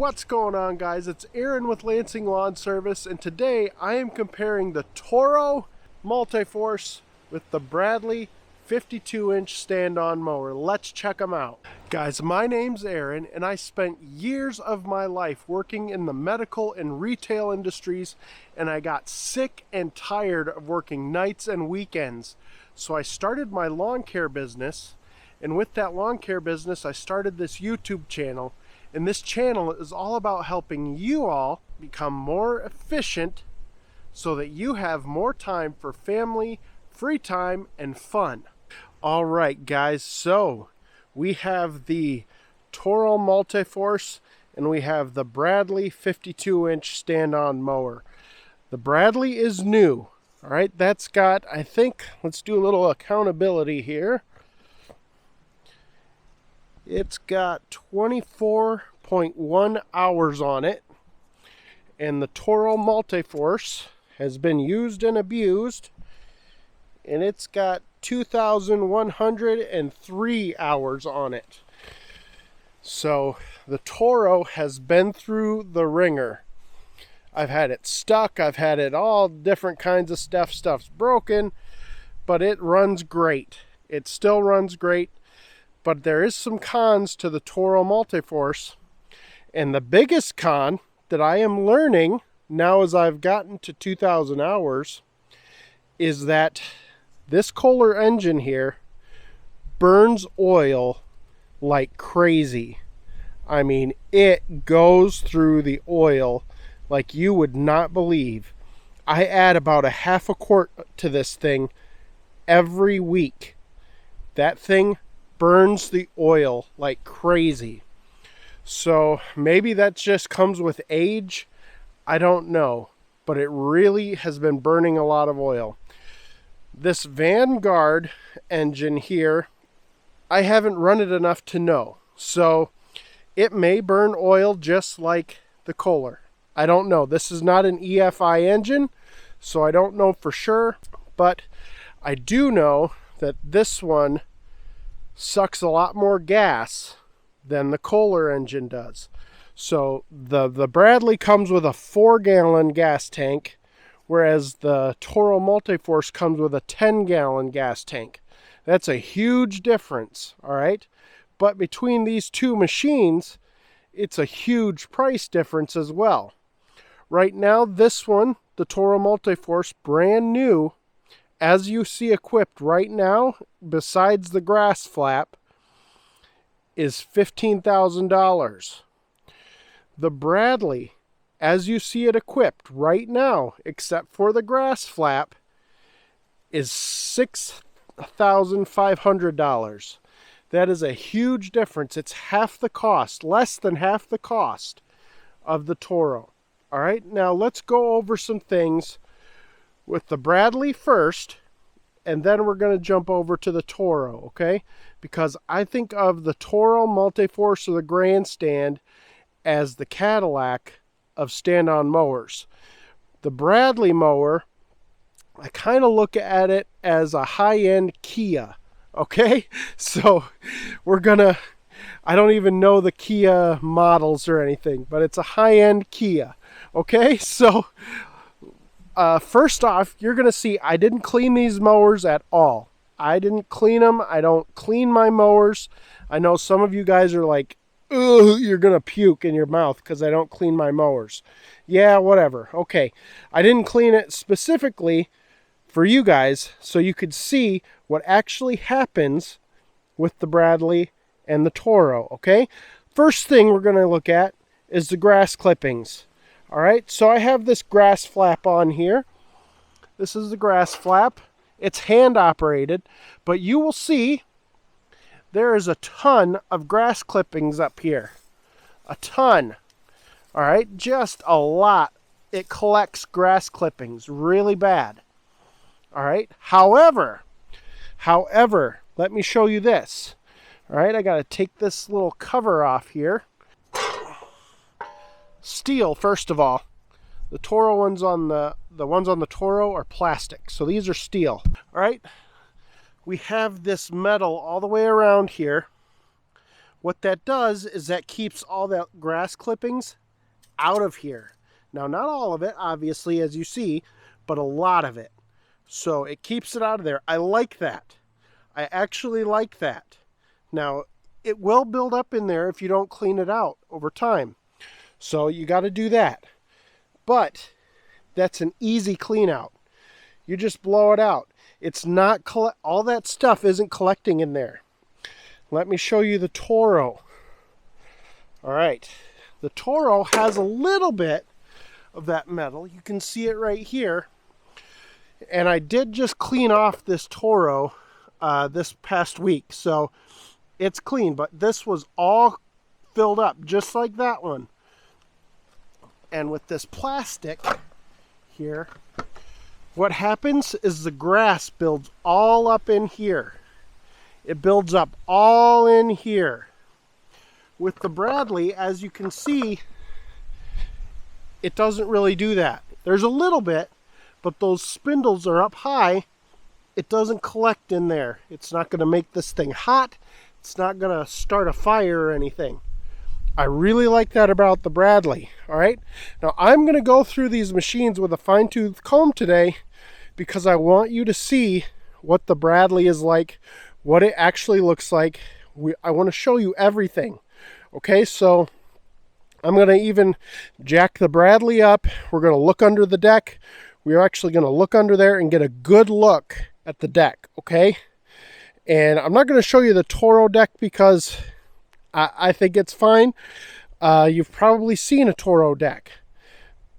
What's going on, guys? It's Aaron with Lansing Lawn Service, and today I am comparing the Toro Multiforce with the Bradley 52-inch stand-on mower. Let's check them out. Guys, my name's Aaron, and I spent years of my life working in the medical and retail industries, and I got sick and tired of working nights and weekends. So I started my lawn care business, and with that lawn care business, I started this YouTube channel. And this channel is all about helping you all become more efficient so that you have more time for family, free time, and fun. All right, guys, so we have the Toro Multiforce and we have the Bradley 52-inch stand-on mower. The Bradley is new. All right, that's got, I think, let's do a little accountability here. It's got 24.1 hours on it, and the Toro Multiforce has been used and abused, and it's got 2,103 hours on it. So the Toro has been through the ringer. I've had it stuck, I've had it all different kinds of stuff. Stuff's broken, but it runs great. It still runs great. But there is some cons to the Toro Multiforce. And the biggest con that I am learning now as I've gotten to 2,000 hours is that this Kohler engine here burns oil like crazy. I mean, it goes through the oil like you would not believe. I add about a half a quart to this thing every week. That thing burns the oil like crazy. So maybe that just comes with age. I don't know, but it really has been burning a lot of oil. This Vanguard engine here, I haven't run it enough to know. So it may burn oil just like the Kohler. I don't know. This is not an EFI engine, so I don't know for sure, but I do know that this one sucks a lot more gas than the Kohler engine does. So the Bradley comes with a 4-gallon gas tank, whereas the Toro Multiforce comes with a 10-gallon gas tank. That's a huge difference, all right? But between these two machines, it's a huge price difference as well. Right now, this one, the Toro Multiforce, brand new, as you see equipped right now, besides the grass flap, is $15,000. The Bradley, as you see it equipped right now, except for the grass flap, is $6,500. That is a huge difference. It's half the cost, less than half the cost of the Toro. All right, now let's go over some things with the Bradley first, and then we're going to jump over to the Toro, okay? Because I think of the Toro Multiforce or the Grandstand as the Cadillac of stand-on mowers. The Bradley mower, I kind of look at it as a high-end Kia, okay? So we're going to, I don't even know the Kia models or anything, but it's a high-end Kia, okay? So first off, you're going to see I didn't clean these mowers at all. I didn't clean them. I don't clean my mowers. I know some of you guys are like, ugh, you're going to puke in your mouth because I don't clean my mowers. Yeah, whatever. Okay. I didn't clean it specifically for you guys so you could see what actually happens with the Bradley and the Toro, okay? First thing we're going to look at is the grass clippings. All right, so I have this grass flap on here. This is the grass flap. It's hand operated, but you will see there is a ton of grass clippings up here. A ton. All right, just a lot. It collects grass clippings really bad. All right, however, let me show you this. All right, I got to take this little cover off here. Steel, first of all. The Toro ones on the ones on the Toro are plastic, so these are steel. All right, we have this metal all the way around here, What that does is that keeps all that grass clippings out of here. Now, not all of it, obviously, as you see, but a lot of it. So it keeps it out of there. I like that. I actually like that. Now, it will build up in there if you don't clean it out over time. So you got to do that. But that's an easy clean out. You just blow it out. It's not, all that stuff isn't collecting in there. Let me show you the Toro. All right. The Toro has a little bit of that metal. You can see it right here. And I did just clean off this Toro this past week. So it's clean, but this was all filled up just like that one. And with this plastic here, what happens is the grass builds all up in here. It builds up all in here. With the Bradley, as you can see, it doesn't really do that. There's a little bit, but those spindles are up high. It doesn't collect in there. It's not going to make this thing hot. It's not going to start a fire or anything. I really like that about the Bradley. All right. Now I'm going to go through these machines with a fine-tooth comb today because I want you to see what the Bradley is like, what it actually looks like. I want to show you everything. Okay, so I'm going to even jack the Bradley up. We're going to look under the deck. We're actually going to look under there and get a good look at the deck, okay? And I'm not going to show you the Toro deck because I think it's fine. You've probably seen a Toro deck.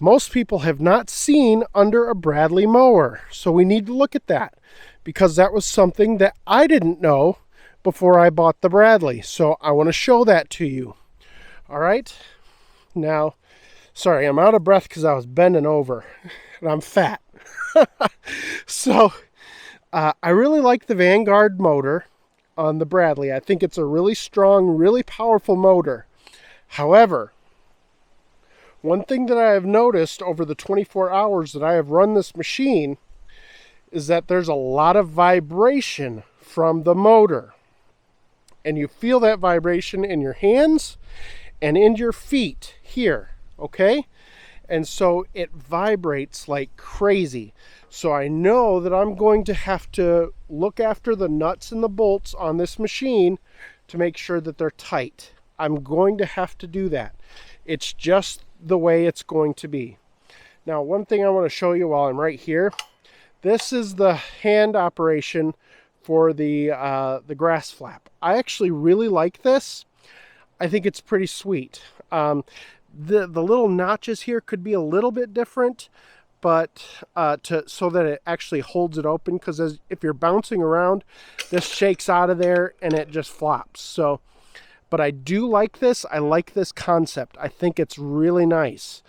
Most people have not seen under a Bradley mower, so we need to look at that because that was something that I didn't know before I bought the Bradley. So I want to show that to you. All right. Now, sorry, I'm out of breath because I was bending over and I'm fat. So I really like the Vanguard motor on the Bradley. I think it's a really strong, really powerful motor. However, one thing that I have noticed over the 24 hours that I have run this machine is that there's a lot of vibration from the motor. And you feel that vibration in your hands and in your feet here, okay? And so it vibrates like crazy. So I know that I'm going to have to look after the nuts and the bolts on this machine to make sure that they're tight. I'm going to have to do that. It's just the way it's going to be. Now, one thing I want to show you while I'm right here, this is the hand operation for the grass flap. I actually really like this. I think it's pretty sweet. The little notches here could be a little bit different, but so that it actually holds it open, because if you're bouncing around, this shakes out of there and it just flops. So, but I do like this. I like this concept. I think it's really nice.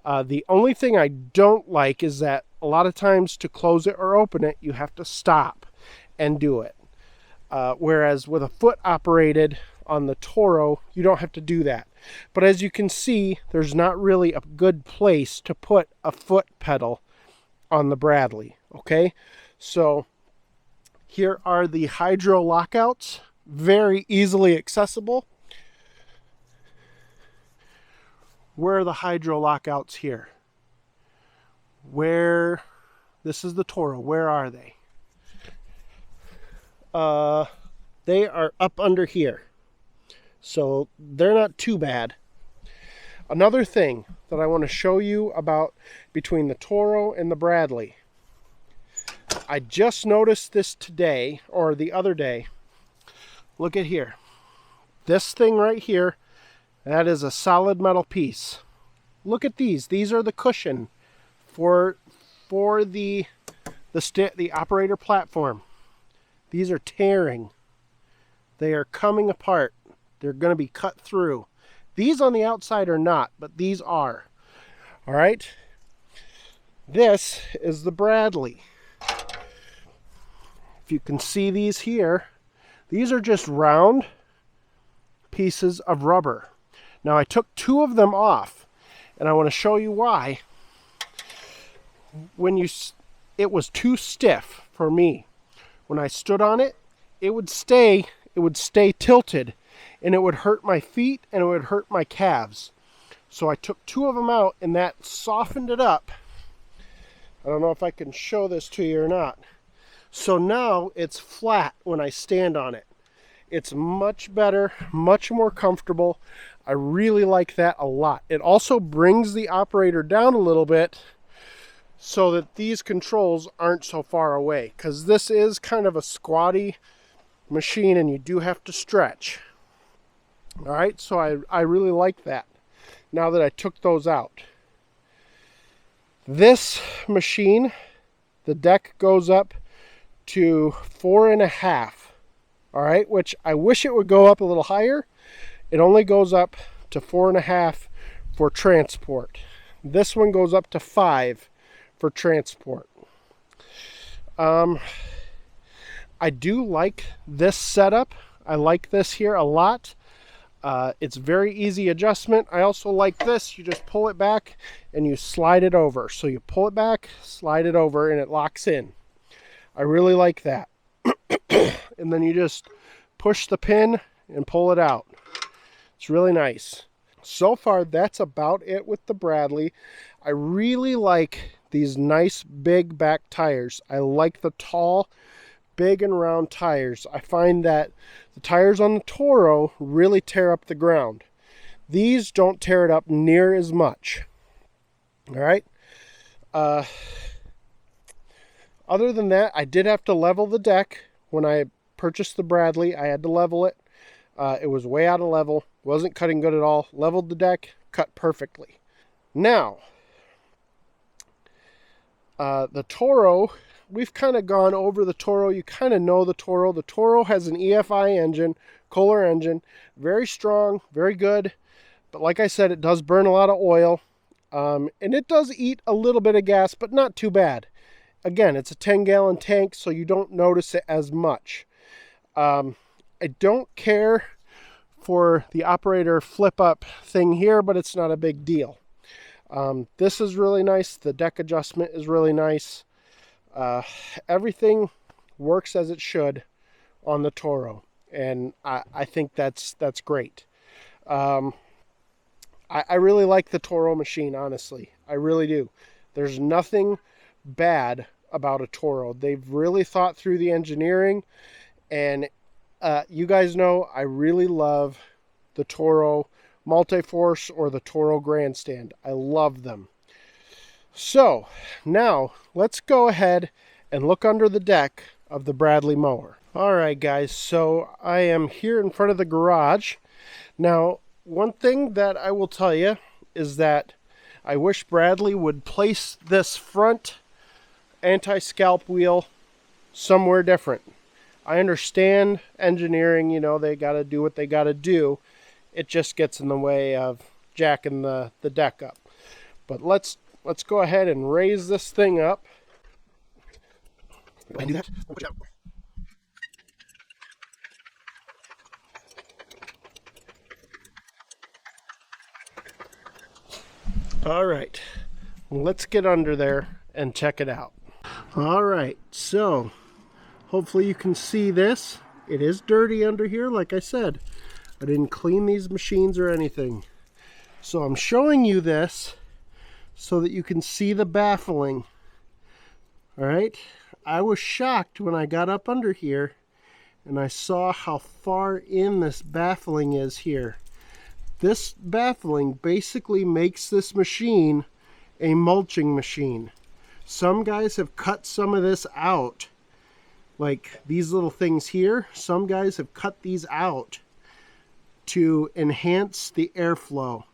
The only thing I don't like is that a lot of times to close it or open it, you have to stop and do it. Whereas with a foot operated on the Toro, you don't have to do that. But as you can see, there's not really a good place to put a foot pedal on the Bradley. Okay, so here are the hydro lockouts, very easily accessible. Where are the hydro lockouts here? This is the Toro, where are they? They are up under here. So they're not too bad. Another thing that I want to show you about between the Toro and the Bradley. I just noticed this today, or the other day. Look at here. This thing right here, that is a solid metal piece. Look at these. These are the cushion for the operator platform. These are tearing. They are coming apart. They're going to be cut through. These on the outside are not, but these are. All right. This is the Bradley. If you can see these here, these are just round pieces of rubber. Now I took 2 of them off, and I want to show you why. It was too stiff for me. When I stood on it, it would stay tilted, and it would hurt my feet and it would hurt my calves. So I took 2 of them out, and that softened it up. I don't know if I can show this to you or not. So now it's flat when I stand on it. It's much better, much more comfortable. I really like that a lot. It also brings the operator down a little bit so that these controls aren't so far away, because this is kind of a squatty machine and you do have to stretch. All right, so I really like that now that I took those out. This machine, the deck goes up to 4.5. All right, which I wish it would go up a little higher. It only goes up to 4.5 for transport. This one goes up to 5 for transport. I do like this setup. I like this here a lot. It's very easy adjustment. I also like this. You just pull it back and you slide it over. So you pull it back, slide it over, and it locks in. I really like that. And then you just push the pin and pull it out. It's really nice. So far, that's about it with the Bradley. I really like these nice big back tires. I like the tall, big and round tires. I find that the tires on the Toro really tear up the ground. These don't tear it up near as much. All right. Other than that, I did have to level the deck. When I purchased the Bradley, I had to level it. It was way out of level. Wasn't cutting good at all. Leveled the deck, cut perfectly. Now, the Toro, we've kind of gone over the Toro. You kind of know the Toro. The Toro has an EFI engine, Kohler engine. Very strong, very good. But like I said, it does burn a lot of oil. And it does eat a little bit of gas, but not too bad. Again, it's a 10-gallon tank, so you don't notice it as much. I don't care for the operator flip-up thing here, but it's not a big deal. This is really nice. The deck adjustment is really nice. Everything works as it should on the Toro, and I think that's great. I really like the Toro machine, honestly. I really do. There's nothing bad about a Toro. They've really thought through the engineering, and you guys know I really love the Toro Multiforce or the Toro Grandstand. I love them. So now let's go ahead and look under the deck of the Bradley mower. All right, guys, so I am here in front of the garage. Now, one thing that I will tell you is that I wish Bradley would place this front anti-scalp wheel somewhere different. I understand engineering, you know, they got to do what they got to do. It just gets in the way of jacking the deck up. But let's go ahead and raise this thing up. Can I do that? Watch out. All right, let's get under there and check it out. All right, so hopefully you can see this. It is dirty under here, like I said. I didn't clean these machines or anything. So I'm showing you this so that you can see the baffling. All right, I was shocked when I got up under here and I saw how far in this baffling is here. This baffling basically makes this machine a mulching machine. Some guys have cut some of this out, like these little things here. Some guys have cut these out to enhance the airflow.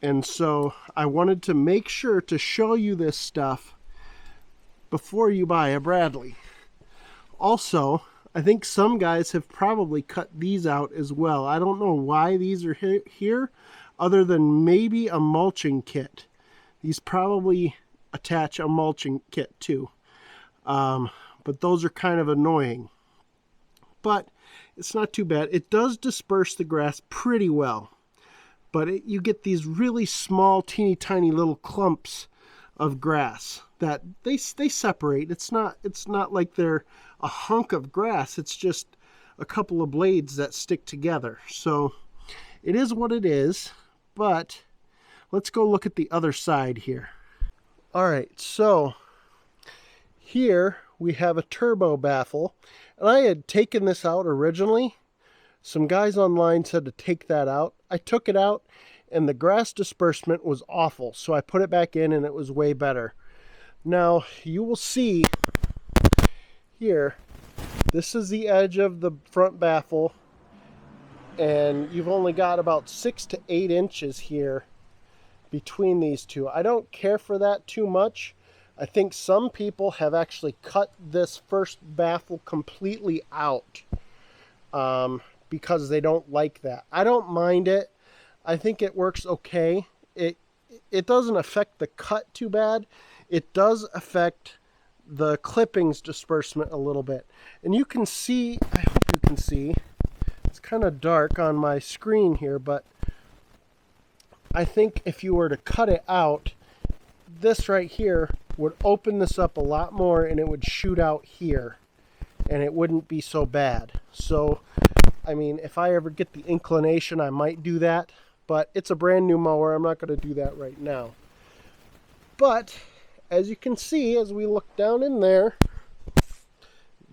And so I wanted to make sure to show you this stuff before you buy a Bradley. Also, I think some guys have probably cut these out as well. I don't know why these are here, other than maybe a mulching kit. These probably attach a mulching kit too. But those are kind of annoying. But it's not too bad. It does disperse the grass pretty well. But you get these really small, teeny tiny little clumps of grass that they separate. It's not like they're a hunk of grass. It's just a couple of blades that stick together. So it is what it is, but let's go look at the other side here. All right, so here we have a turbo baffle, and I had taken this out originally. Some guys online said to take that out. I took it out, and the grass disbursement was awful, so I put it back in, and it was way better. Now, you will see here, this is the edge of the front baffle, and you've only got about 6 to 8 inches here between these two. I don't care for that too much. I think some people have actually cut this first baffle completely out because they don't like that. I don't mind it. I think it works okay. It doesn't affect the cut too bad. It does affect the clippings disbursement a little bit. And you can see, I hope you can see, it's kind of dark on my screen here, but I think if you were to cut it out, this right here would open this up a lot more, and it would shoot out here, and it wouldn't be so bad. So, I mean, if I ever get the inclination, I might do that, but it's a brand new mower. I'm not going to do that right now. But as you can see, as we look down in there,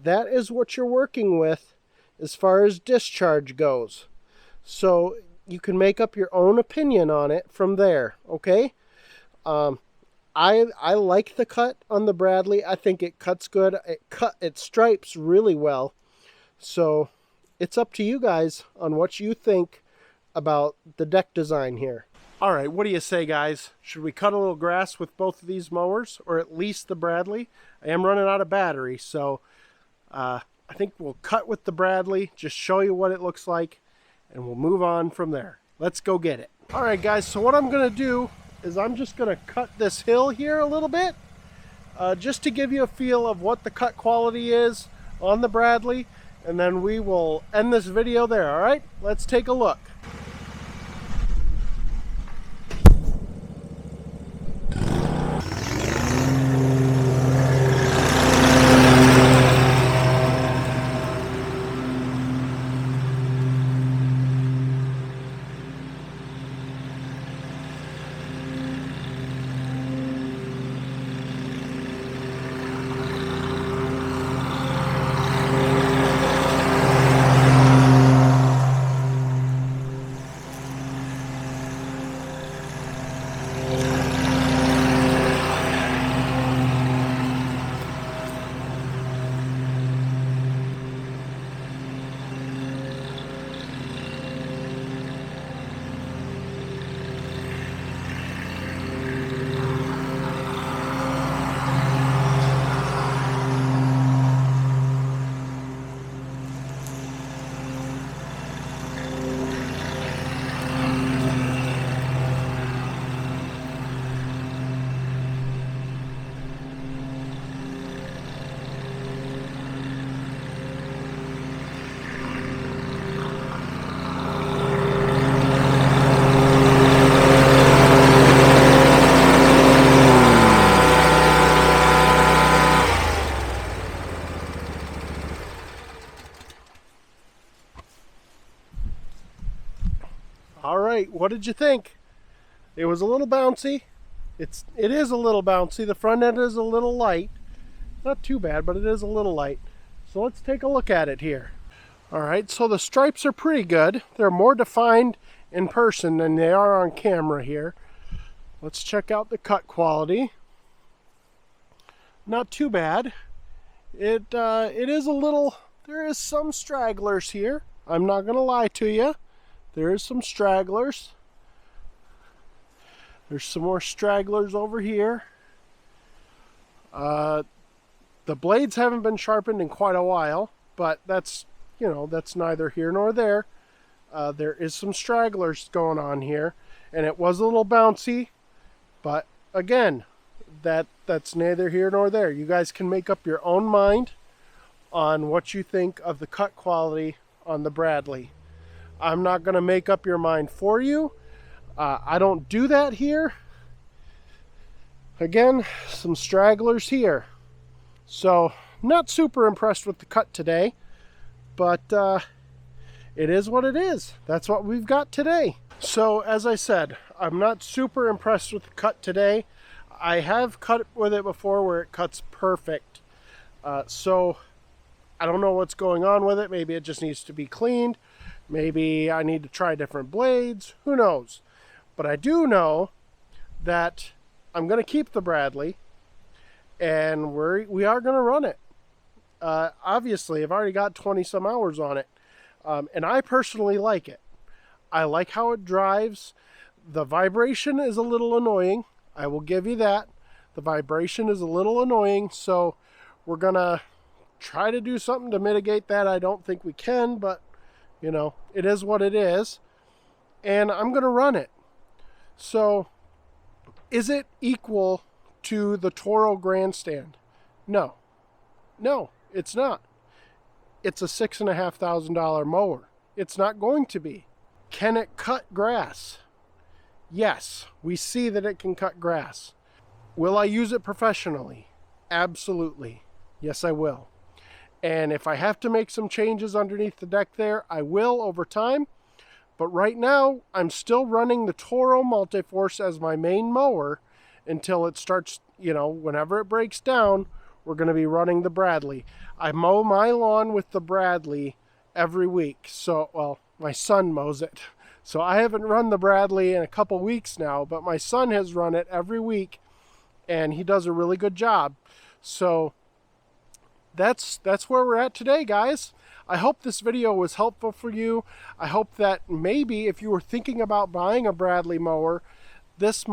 that is what you're working with as far as discharge goes. So you can make up your own opinion on it from there, okay? I like the cut on the Bradley. I think it cuts good. It stripes really well. So it's up to you guys on what you think about the deck design here. All right, what do you say, guys? Should we cut a little grass with both of these mowers, or at least the Bradley? I am running out of battery, so I think we'll cut with the Bradley, just show you what it looks like, and we'll move on from there. Let's go get it. All right, guys, so what I'm going to do is I'm just going to cut this hill here a little bit, just to give you a feel of what the cut quality is on the Bradley, and then we will end this video there, all right? Let's take a look. All right, what did you think? It was a little bouncy. It is a little bouncy. The front end is a little light. Not too bad, but it is a little light. So let's take a look at it here. All right, so the stripes are pretty good. They're more defined in person than they are on camera here. Let's check out the cut quality. Not too bad. It is a little, there is some stragglers here. I'm not gonna lie to you. There is some stragglers. There's some more stragglers over here. The blades haven't been sharpened in quite a while, but that's, you know, that's neither here nor there. There is some stragglers going on here, and it was a little bouncy, but again, that's neither here nor there. You guys can make up your own mind on what you think of the cut quality on the Bradley. I'm not going to make up your mind for you. I don't do that here. Again, some stragglers here. So, not super impressed with the cut today. But it is what it is. That's what we've got today. So as I said, I'm not super impressed with the cut today. I have cut with it before where it cuts perfect. So I don't know what's going on with it. Maybe it just needs to be cleaned. Maybe I need to try different blades. Who knows? But I do know that I'm going to keep the Bradley, and we are going to run it. Obviously, I've already got 20 some hours on it, and I personally like it. I like how it drives. The vibration is a little annoying. I will give you that. The vibration is a little annoying, so we're going to try to do something to mitigate that. I don't think we can, but, you know, it is what it is. And I'm going to run it. So, is it equal to the Toro Grandstand? No. No, it's not. It's a $6,500 mower. It's not going to be. Can it cut grass? Yes, we see that it can cut grass. Will I use it professionally? Absolutely. Yes, I will. And if I have to make some changes underneath the deck there, I will over time. But right now, I'm still running the Toro Multiforce as my main mower until it starts, you know, whenever it breaks down, we're going to be running the Bradley. I mow my lawn with the Bradley every week. So, well, my son mows it. So I haven't run the Bradley in a couple weeks now, but my son has run it every week, and he does a really good job. So that's where we're at today, guys. I hope this video was helpful for you. I hope that maybe if you were thinking about buying a Bradley mower, this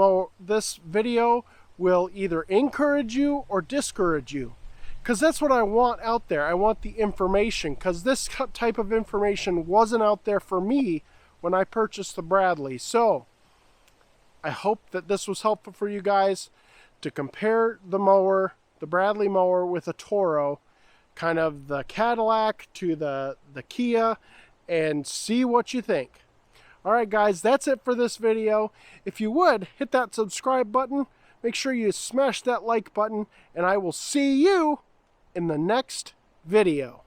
video will either encourage you or discourage you. Because that's what I want out there. I want the information, because this type of information wasn't out there for me when I purchased the Bradley. So I hope that this was helpful for you guys to compare the mower, the Bradley mower, with a Toro, kind of the Cadillac to the Kia, and see what you think. Alright guys, that's it for this video. If you would, hit that subscribe button, make sure you smash that like button, and I will see you in the next video.